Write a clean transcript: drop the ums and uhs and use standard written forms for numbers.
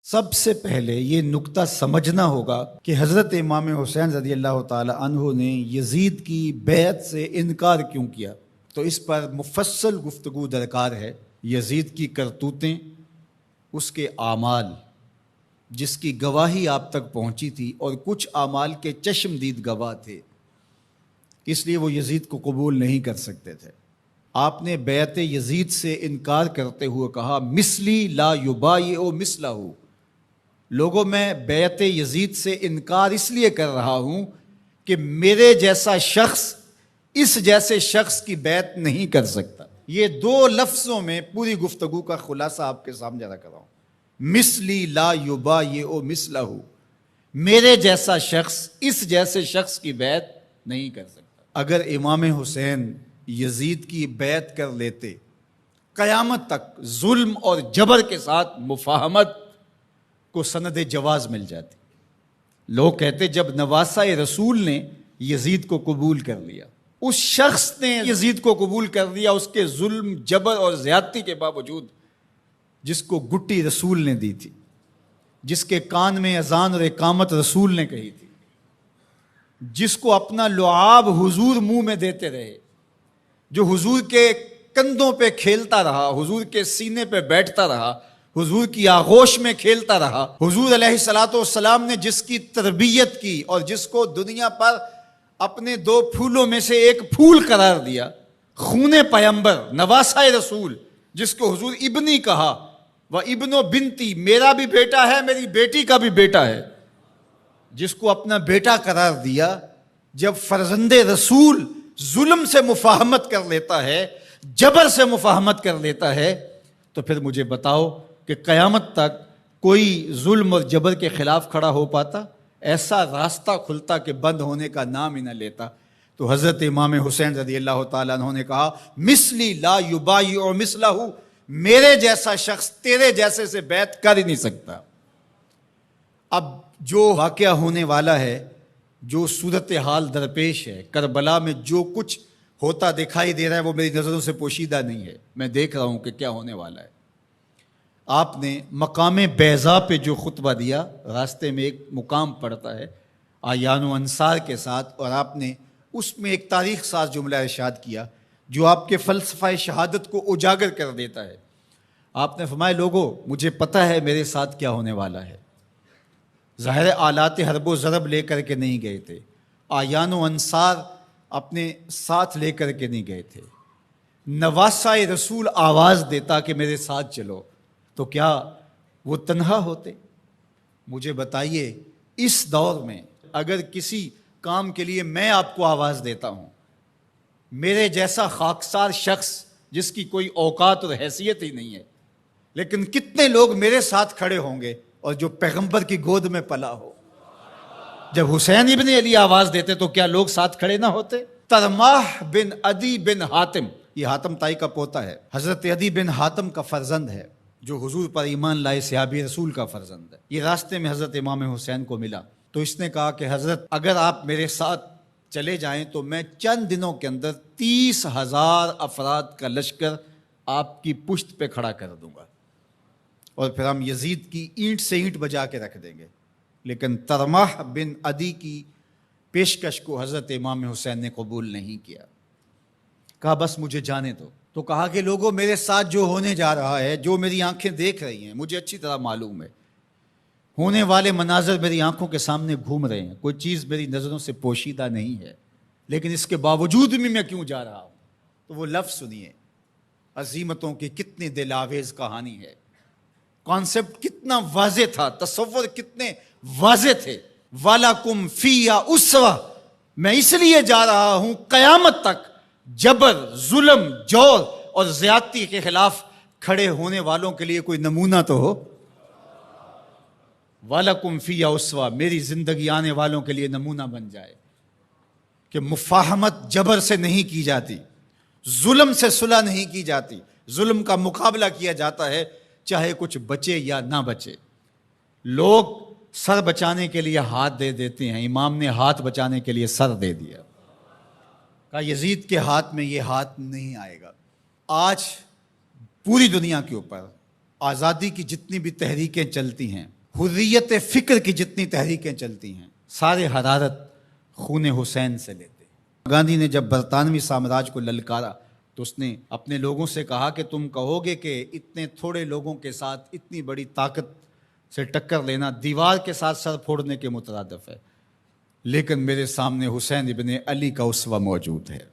سب سے پہلے یہ نکتہ سمجھنا ہوگا کہ حضرت امام حسین رضی اللہ تعالی عنہ نے یزید کی بیعت سے انکار کیوں کیا، تو اس پر مفصل گفتگو درکار ہے۔ یزید کی کرتوتیں، اس کے اعمال جس کی گواہی آپ تک پہنچی تھی، اور کچھ اعمال کے چشمدید گواہ تھے، اس لیے وہ یزید کو قبول نہیں کر سکتے تھے۔ آپ نے بیعت یزید سے انکار کرتے ہوئے کہا مثلی لا یبایع مثلہ، لوگوں میں بیعت یزید سے انکار اس لیے کر رہا ہوں کہ میرے جیسا شخص اس جیسے شخص کی بیعت نہیں کر سکتا۔ یہ دو لفظوں میں پوری گفتگو کا خلاصہ آپ کے سامنے رکھ رہا ہوں۔ مثلی لا یبایع مثلہ، میرے جیسا شخص اس جیسے شخص کی بیعت نہیں کر سکتا۔ اگر امام حسین یزید کی بیعت کر لیتے، قیامت تک ظلم اور جبر کے ساتھ مفاہمت کو سند جواز مل جاتی۔ لوگ کہتے جب نواسہ رسول نے یزید کو قبول کر لیا، اس شخص نے یزید کو قبول کر لیا، اس کے ظلم جبر اور زیادتی کے باوجود، جس کو گٹی رسول نے دی تھی، جس کے کان میں اذان اور اقامت رسول نے کہی تھی، جس کو اپنا لعاب حضور منہ میں دیتے رہے، جو حضور کے کندھوں پہ کھیلتا رہا، حضور کے سینے پہ بیٹھتا رہا، حضور کی آغوش میں کھیلتا رہا، حضور علیہ الصلوۃ والسلام نے جس کی تربیت کی اور جس کو دنیا پر اپنے دو پھولوں میں سے ایک پھول قرار دیا، خون پیمبر نواسہ رسول، جس کو حضور ابنی کہا، وہ ابن و بنتی، میرا بھی بیٹا ہے، میری بیٹی کا بھی بیٹا ہے، جس کو اپنا بیٹا قرار دیا، جب فرزند رسول ظلم سے مفاہمت کر لیتا ہے، جبر سے مفاہمت کر لیتا ہے، تو پھر مجھے بتاؤ کہ قیامت تک کوئی ظلم اور جبر کے خلاف کھڑا ہو پاتا؟ ایسا راستہ کھلتا کہ بند ہونے کا نام ہی نہ لیتا۔ تو حضرت امام حسین رضی اللہ تعالیٰ عنہ نے کہا مثلی لا یبایع مثلہ، میرے جیسا شخص تیرے جیسے سے بیعت کر ہی نہیں سکتا۔ اب جو واقعہ ہونے والا ہے، جو صورتحال درپیش ہے، کربلا میں جو کچھ ہوتا دکھائی دے رہا ہے، وہ میری نظروں سے پوشیدہ نہیں ہے۔ میں دیکھ رہا ہوں کہ کیا ہونے والا ہے۔ آپ نے مقام بیضا پہ جو خطبہ دیا، راستے میں ایک مقام پڑتا ہے آیان و انصار کے ساتھ، اور آپ نے اس میں ایک تاریخ ساز جملہ ارشاد کیا جو آپ کے فلسفہ شہادت کو اجاگر کر دیتا ہے۔ آپ نے فرمایا لوگوں، مجھے پتہ ہے میرے ساتھ کیا ہونے والا ہے۔ ظاہر آلات حرب و ضرب لے کر کے نہیں گئے تھے، آیان و انصار اپنے ساتھ لے کر کے نہیں گئے تھے۔ نواسہ رسول آواز دیتا کہ میرے ساتھ چلو، تو کیا وہ تنہا ہوتے؟ مجھے بتائیے، اس دور میں اگر کسی کام کے لیے میں آپ کو آواز دیتا ہوں، میرے جیسا خاکسار شخص جس کی کوئی اوقات اور حیثیت ہی نہیں ہے، لیکن کتنے لوگ میرے ساتھ کھڑے ہوں گے، اور جو پیغمبر کی گود میں پلا ہو۔ جب حسین ابن علی آواز دیتے تو کیا لوگ ساتھ کھڑے نہ ہوتے؟ ترماح بن عدی بن حاتم، یہ حاتم تائی کا پوتا ہے، حضرت عدی بن حاتم کا فرزند ہے، جو حضور پر ایمان لائے صحابی رسول کا فرزند ہے۔ یہ راستے میں حضرت امام حسین کو ملا، تو اس نے کہا کہ حضرت اگر آپ میرے ساتھ چلے جائیں تو میں چند دنوں کے اندر 30,000 افراد کا لشکر آپ کی پشت پہ کھڑا کر دوں گا، اور پھر ہم یزید کی اینٹ سے اینٹ بجا کے رکھ دیں گے۔ لیکن ترماح بن عدی کی پیشکش کو حضرت امام حسین نے قبول نہیں کیا، کہا بس مجھے جانے دو۔ تو کہا کہ لوگوں، میرے ساتھ جو ہونے جا رہا ہے، جو میری آنکھیں دیکھ رہی ہیں، مجھے اچھی طرح معلوم ہے، ہونے والے مناظر میری آنکھوں کے سامنے گھوم رہے ہیں، کوئی چیز میری نظروں سے پوشیدہ نہیں ہے، لیکن اس کے باوجود بھی میں کیوں جا رہا ہوں؟ تو وہ لفظ سنیے، عزیمتوں کی کتنی دل آویز کہانی ہے، کانسیپٹ کتنا واضح تھا، تصور کتنے واضح تھے۔ وَلَكُمْ فِيهَا أُسْوَةٌ، میں اس لیے جا رہا ہوں قیامت تک جبر، ظلم، جور اور زیادتی کے خلاف کھڑے ہونے والوں کے لیے کوئی نمونہ تو ہو۔ وَلَكُمْ فِيهَا أُسْوَةٌ، میری زندگی آنے والوں کے لیے نمونہ بن جائے کہ مفاہمت جبر سے نہیں کی جاتی، ظلم سے صلح نہیں کی جاتی، ظلم کا مقابلہ کیا جاتا ہے، چاہے کچھ بچے یا نہ بچے۔ لوگ سر بچانے کے لیے ہاتھ دے دیتے ہیں، امام نے ہاتھ بچانے کے لیے سر دے دیا، کہا یزید کے ہاتھ میں یہ ہاتھ نہیں آئے گا۔ آج پوری دنیا کے اوپر آزادی کی جتنی بھی تحریکیں چلتی ہیں، حریت فکر کی جتنی تحریکیں چلتی ہیں، سارے حرارت خون حسین سے لیتے ہیں۔ گاندھی نے جب برطانوی سامراج کو للکارا تو اس نے اپنے لوگوں سے کہا کہ تم کہو گے کہ اتنے تھوڑے لوگوں کے ساتھ اتنی بڑی طاقت سے ٹکر لینا دیوار کے ساتھ سر پھوڑنے کے مترادف ہے، لیکن میرے سامنے حسین ابن علی کا اسوہ موجود ہے۔